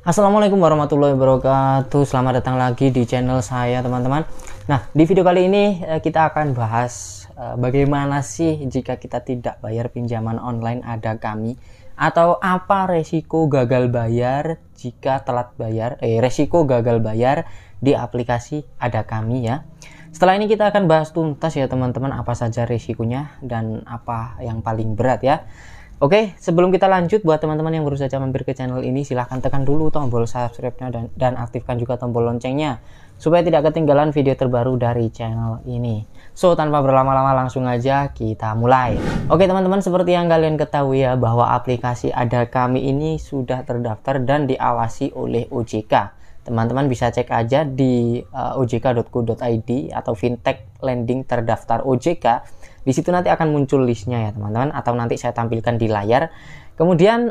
Assalamualaikum warahmatullahi wabarakatuh. Selamat datang lagi di channel saya, teman-teman. Nah, di video kali ini kita akan bahas bagaimana sih jika kita tidak bayar pinjaman online Ada Kami, atau apa resiko gagal bayar jika telat bayar, resiko gagal bayar di aplikasi Ada Kami ya. Setelah ini kita akan bahas tuntas ya teman-teman, apa saja resikonya dan apa yang paling berat ya. Oke, sebelum kita lanjut, buat teman-teman yang baru saja mampir ke channel ini, silahkan tekan dulu tombol subscribe-nya dan aktifkan juga tombol loncengnya supaya tidak ketinggalan video terbaru dari channel ini. So, tanpa berlama-lama langsung aja kita mulai. Oke teman-teman, seperti yang kalian ketahui ya, bahwa aplikasi Ada Kami ini sudah terdaftar dan diawasi oleh OJK. Teman-teman bisa cek aja di ojk.co.id atau fintech lending terdaftar OJK. Di situ nanti akan muncul listnya ya teman-teman, atau nanti saya tampilkan di layar. Kemudian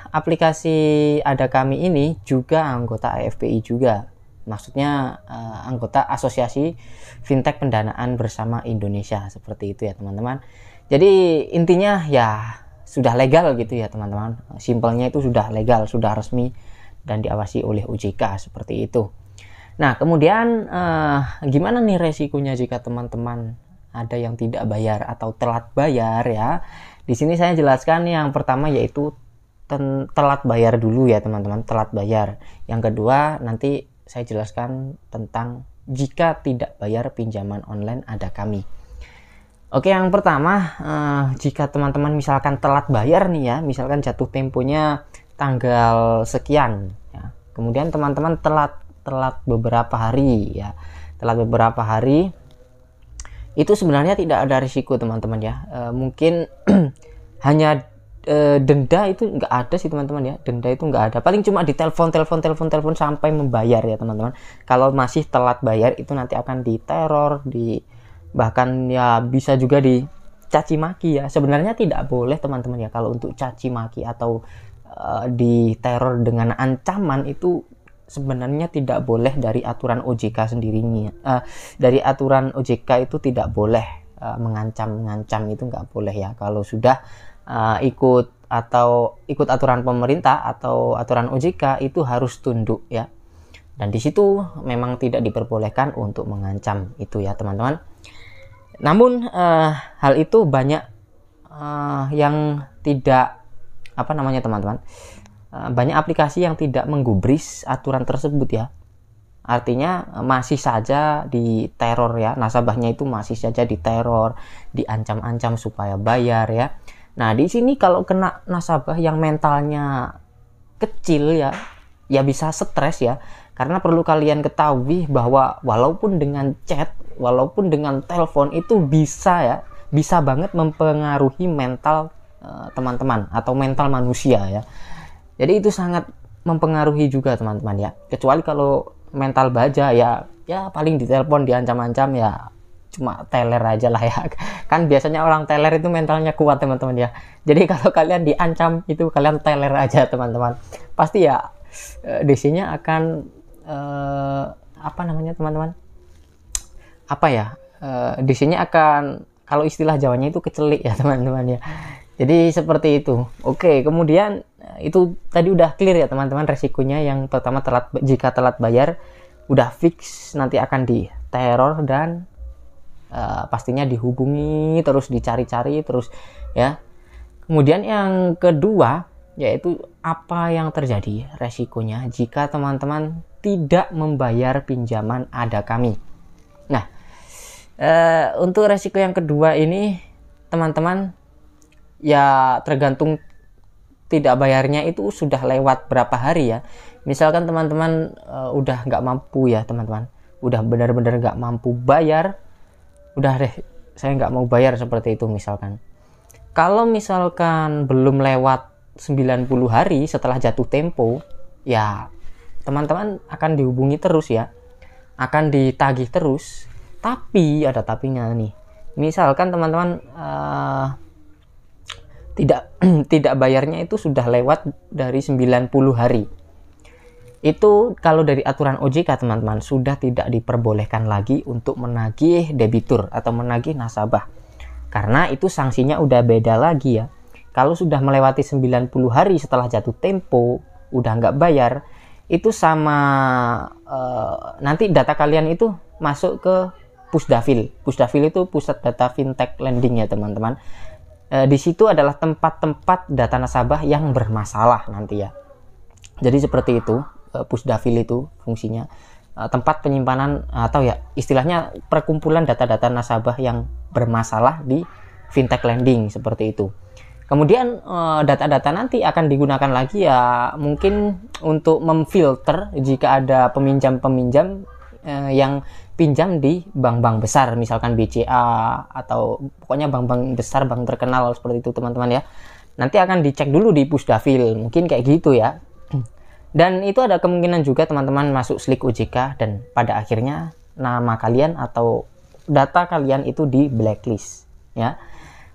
aplikasi Ada Kami ini juga anggota AFPI juga, maksudnya anggota Asosiasi Fintech Pendanaan Bersama Indonesia, seperti itu ya teman-teman. Jadi intinya ya sudah legal gitu ya teman-teman, simpelnya itu sudah legal, sudah resmi dan diawasi oleh OJK, seperti itu. Nah kemudian gimana nih resikonya jika teman-teman ada yang tidak bayar atau telat bayar ya. Di sini saya jelaskan yang pertama yaitu telat bayar dulu ya teman-teman, telat bayar. Yang kedua nanti saya jelaskan tentang jika tidak bayar pinjaman online Ada Kami. Oke, yang pertama jika teman-teman misalkan telat bayar nih ya, misalkan jatuh temponya tanggal sekian ya. Kemudian teman-teman telat beberapa hari ya. Telat beberapa hari itu sebenarnya tidak ada risiko teman-teman ya. Mungkin hanya denda itu nggak ada sih teman-teman ya. Denda itu nggak ada, paling cuma ditelepon sampai membayar ya teman-teman. Kalau masih telat bayar itu nanti akan diteror, bahkan ya bisa juga dicaci maki ya. Sebenarnya tidak boleh teman-teman ya, kalau untuk caci maki atau diteror dengan ancaman itu sebenarnya tidak boleh. Dari aturan OJK sendirinya, dari aturan OJK itu tidak boleh mengancam itu nggak boleh ya. Kalau sudah ikut aturan pemerintah atau aturan OJK itu harus tunduk ya. Dan di situ memang tidak diperbolehkan untuk mengancam itu ya teman-teman. Namun hal itu banyak yang tidak teman-teman. Banyak aplikasi yang tidak menggubris aturan tersebut ya. Artinya masih saja diteror ya, nasabahnya itu masih saja diteror, diancam-ancam supaya bayar ya. Nah di sini kalau kena nasabah yang mentalnya kecil ya bisa stres ya. Karena perlu kalian ketahui bahwa walaupun dengan chat, walaupun dengan telepon itu bisa banget mempengaruhi mental teman-teman atau mental manusia ya. Jadi itu sangat mempengaruhi juga teman-teman ya. Kecuali kalau mental baja ya paling ditelepon diancam-ancam ya cuma teler aja lah ya. Kan biasanya orang teler itu mentalnya kuat teman-teman ya. Jadi kalau kalian diancam itu kalian teler aja teman-teman. Pasti ya DC-nya akan teman-teman? DC-nya akan, kalau istilah Jawanya itu kecelik ya teman-teman ya. Jadi seperti itu. Oke, kemudian itu tadi udah clear ya teman-teman resikonya. Yang pertama jika telat bayar udah fix nanti akan diteror dan pastinya dihubungi terus, dicari-cari terus ya. Kemudian yang kedua yaitu apa yang terjadi resikonya jika teman-teman tidak membayar pinjaman Ada Kami. Nah, untuk resiko yang kedua ini teman-teman ya tergantung tidak bayarnya itu sudah lewat berapa hari ya. Misalkan teman-teman udah nggak mampu ya teman-teman, udah benar-benar nggak mampu bayar, udah deh saya nggak mau bayar, seperti itu misalkan. Kalau misalkan belum lewat 90 hari setelah jatuh tempo ya teman-teman akan dihubungi terus ya, akan ditagih terus. Tapi ada tapinya nih. Misalkan teman-teman tidak bayarnya itu sudah lewat dari 90 hari. Itu kalau dari aturan OJK teman-teman sudah tidak diperbolehkan lagi untuk menagih debitur atau menagih nasabah. Karena itu sanksinya udah beda lagi ya. Kalau sudah melewati 90 hari setelah jatuh tempo, udah nggak bayar, itu sama nanti data kalian itu masuk ke Pusdafil. Pusdafil itu pusat data fintech lending ya teman-teman. Di situ adalah tempat-tempat data nasabah yang bermasalah nanti ya. Jadi seperti itu, Pusdafil itu fungsinya tempat penyimpanan atau ya istilahnya perkumpulan data-data nasabah yang bermasalah di fintech lending seperti itu. Kemudian data-data nanti akan digunakan lagi ya mungkin untuk memfilter jika ada peminjam-peminjam yang pinjam di bank-bank besar, misalkan BCA atau pokoknya bank-bank besar, bank terkenal seperti itu teman-teman ya. Nanti akan dicek dulu di Pusdafil, mungkin kayak gitu ya. Dan itu ada kemungkinan juga teman-teman masuk slik OJK dan pada akhirnya nama kalian atau data kalian itu di blacklist ya.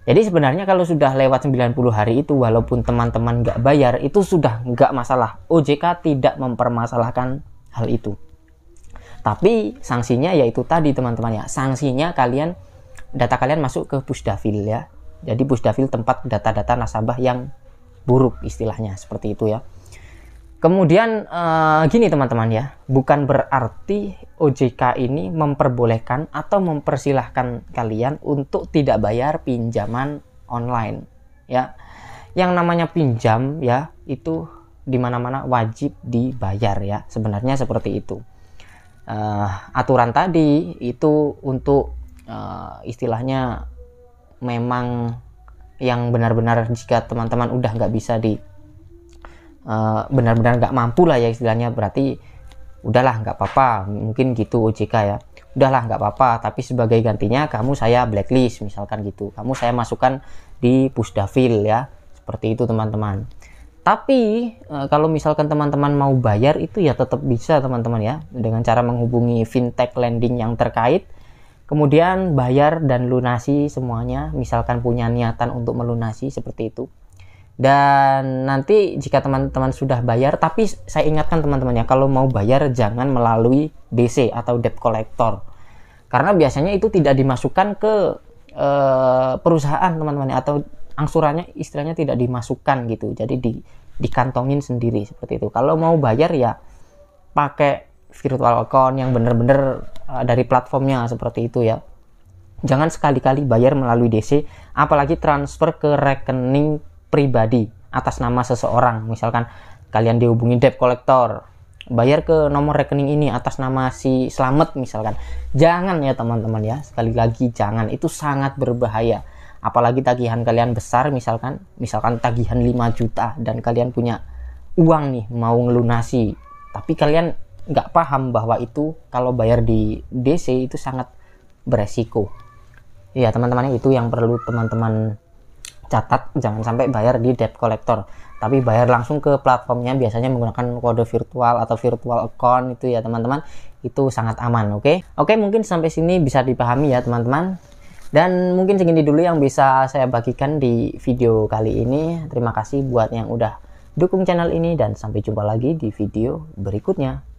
Jadi sebenarnya kalau sudah lewat 90 hari itu walaupun teman-teman nggak bayar itu sudah nggak masalah. OJK tidak mempermasalahkan hal itu. Tapi sanksinya yaitu tadi teman-teman ya. Sanksinya data kalian masuk ke Pusdafil ya. Jadi Pusdafil tempat data-data nasabah yang buruk istilahnya seperti itu ya. Kemudian gini teman-teman ya, bukan berarti OJK ini memperbolehkan atau mempersilahkan kalian untuk tidak bayar pinjaman online ya. Yang namanya pinjam ya itu dimana-mana wajib dibayar ya, sebenarnya seperti itu. Aturan tadi itu untuk istilahnya memang yang benar-benar jika teman-teman udah nggak bisa benar-benar nggak mampu lah ya istilahnya, berarti udahlah nggak apa-apa, mungkin gitu OJK ya, udahlah nggak apa-apa, tapi sebagai gantinya kamu saya blacklist misalkan gitu, kamu saya masukkan di Pusdafil ya, seperti itu teman-teman. Tapi kalau misalkan teman-teman mau bayar itu ya tetap bisa teman-teman ya, dengan cara menghubungi fintech lending yang terkait, kemudian bayar dan lunasi semuanya, misalkan punya niatan untuk melunasi seperti itu. Dan nanti jika teman-teman sudah bayar, tapi saya ingatkan teman-teman ya, kalau mau bayar jangan melalui DC atau debt collector, karena biasanya itu tidak dimasukkan ke perusahaan teman-teman ya, atau angsurannya istilahnya tidak dimasukkan gitu, jadi dikantongin sendiri seperti itu. Kalau mau bayar ya pakai virtual account yang benar-benar dari platformnya seperti itu ya. Jangan sekali-kali bayar melalui DC, apalagi transfer ke rekening pribadi atas nama seseorang. Misalkan kalian dihubungi debt collector, bayar ke nomor rekening ini atas nama si Slamet misalkan. Jangan ya teman-teman ya, sekali lagi jangan, itu sangat berbahaya. Apalagi tagihan kalian besar, misalkan tagihan 5 juta dan kalian punya uang nih mau ngelunasi, tapi kalian nggak paham bahwa itu kalau bayar di DC itu sangat beresiko. Ya teman-teman, itu yang perlu teman-teman catat, jangan sampai bayar di debt collector, tapi bayar langsung ke platformnya, biasanya menggunakan kode virtual atau virtual account itu ya teman-teman, itu sangat aman. Oke, mungkin sampai sini bisa dipahami ya teman-teman, dan mungkin segini dulu yang bisa saya bagikan di video kali ini. Terima kasih buat yang udah dukung channel ini dan sampai jumpa lagi di video berikutnya.